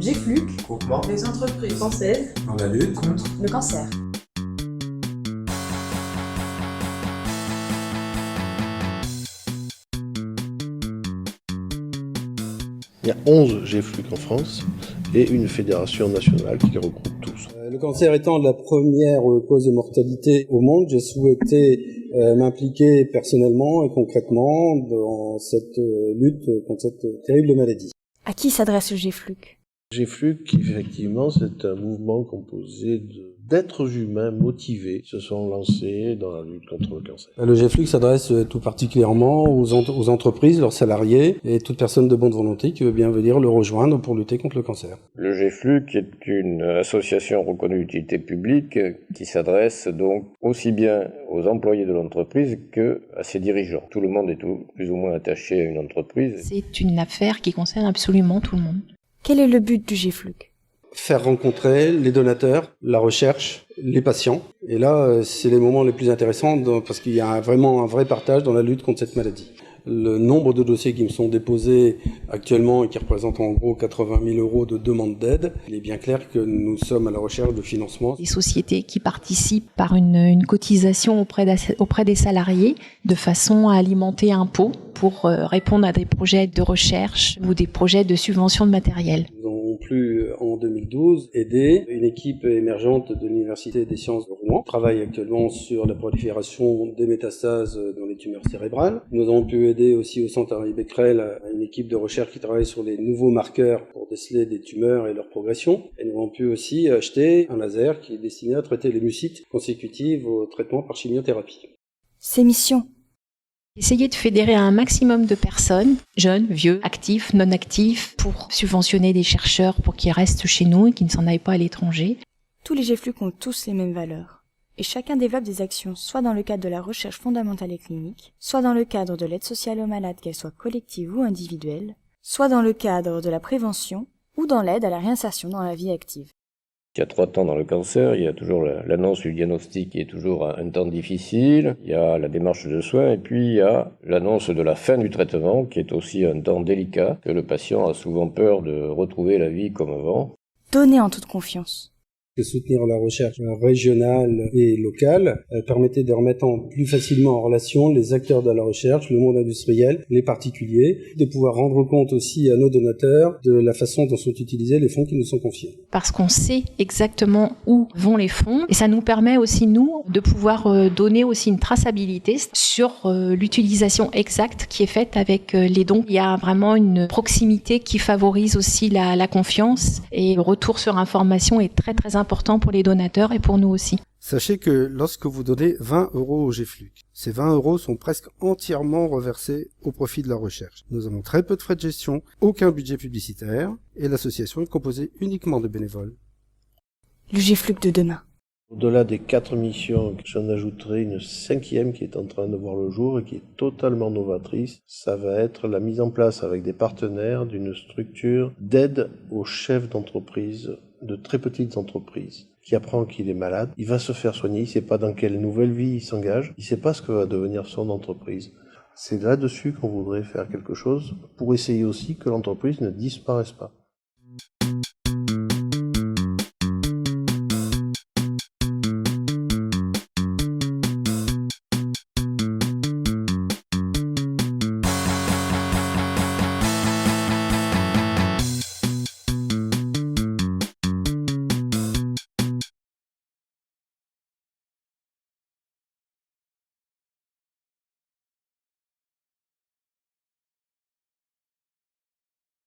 GFLUC, Groupement les entreprises françaises dans la lutte contre le cancer. Il y a 11 GFLUC en France et une fédération nationale qui les regroupe tous. Le cancer étant la première cause de mortalité au monde, j'ai souhaité m'impliquer personnellement et concrètement dans cette lutte contre cette terrible maladie. À qui s'adresse le GFLUC ? GFLUC, effectivement, c'est un mouvement composé d'êtres humains motivés qui se sont lancés dans la lutte contre le cancer. Le GFLUC s'adresse tout particulièrement aux entreprises, leurs salariés et toute personne de bonne volonté qui veut bien venir le rejoindre pour lutter contre le cancer. Le GFLUC est une association reconnue d'utilité publique qui s'adresse donc aussi bien aux employés de l'entreprise qu'à ses dirigeants. Tout le monde est plus ou moins attaché à une entreprise. C'est une affaire qui concerne absolument tout le monde. Quel est le but du GFLUC ? Faire rencontrer les donateurs, la recherche, les patients. Et là, c'est les moments les plus intéressants parce qu'il y a vraiment un vrai partage dans la lutte contre cette maladie. Le nombre de dossiers qui me sont déposés actuellement et qui représentent en gros 80 000 € de demande d'aide, il est bien clair que nous sommes à la recherche de financement. Les sociétés qui participent par une cotisation auprès des salariés de façon à alimenter un pot pour répondre à des projets de recherche ou des projets de subvention de matériel. Nous avons pu, en 2012, aider une équipe émergente de l'Université des sciences de Rouen. On travaille actuellement sur la prolifération des métastases dans les tumeurs cérébrales. Nous avons pu aider aussi au Centre Henri Becquerel une équipe de recherche qui travaille sur les nouveaux marqueurs pour déceler des tumeurs et leur progression. Et nous avons pu aussi acheter un laser qui est destiné à traiter les mucites consécutives au traitement par chimiothérapie. Ces missions. Essayer de fédérer un maximum de personnes, jeunes, vieux, actifs, non actifs, pour subventionner des chercheurs pour qu'ils restent chez nous et qu'ils ne s'en aillent pas à l'étranger. Tous les GFLUC ont tous les mêmes valeurs. Et chacun développe des actions soit dans le cadre de la recherche fondamentale et clinique, soit dans le cadre de l'aide sociale aux malades, qu'elle soit collective ou individuelle, soit dans le cadre de la prévention ou dans l'aide à la réinsertion dans la vie active. Il y a 3 temps dans le cancer, il y a toujours l'annonce du diagnostic qui est toujours un temps difficile, il y a la démarche de soins et puis il y a l'annonce de la fin du traitement qui est aussi un temps délicat, que le patient a souvent peur de retrouver la vie comme avant. Donner en toute confiance. De soutenir la recherche régionale et locale permettait de remettre plus facilement en relation les acteurs de la recherche, le monde industriel, les particuliers, de pouvoir rendre compte aussi à nos donateurs de la façon dont sont utilisés les fonds qui nous sont confiés. Parce qu'on sait exactement où vont les fonds et ça nous permet aussi, nous, de pouvoir donner aussi une traçabilité sur l'utilisation exacte qui est faite avec les dons. Il y a vraiment une proximité qui favorise aussi la confiance et le retour sur information est très très important pour les donateurs et pour nous aussi. Sachez que lorsque vous donnez 20 € au GFLUC, ces 20 € sont presque entièrement reversés au profit de la recherche. Nous avons très peu de frais de gestion, aucun budget publicitaire et l'association est composée uniquement de bénévoles. Le GFLUC de demain. Au-delà des 4 missions, j'en ajouterai une 5e qui est en train de voir le jour et qui est totalement novatrice. Ça va être la mise en place avec des partenaires d'une structure d'aide aux chefs d'entreprise, de très petites entreprises, qui apprend qu'il est malade, il va se faire soigner, il ne sait pas dans quelle nouvelle vie il s'engage, il ne sait pas ce que va devenir son entreprise. C'est là-dessus qu'on voudrait faire quelque chose pour essayer aussi que l'entreprise ne disparaisse pas.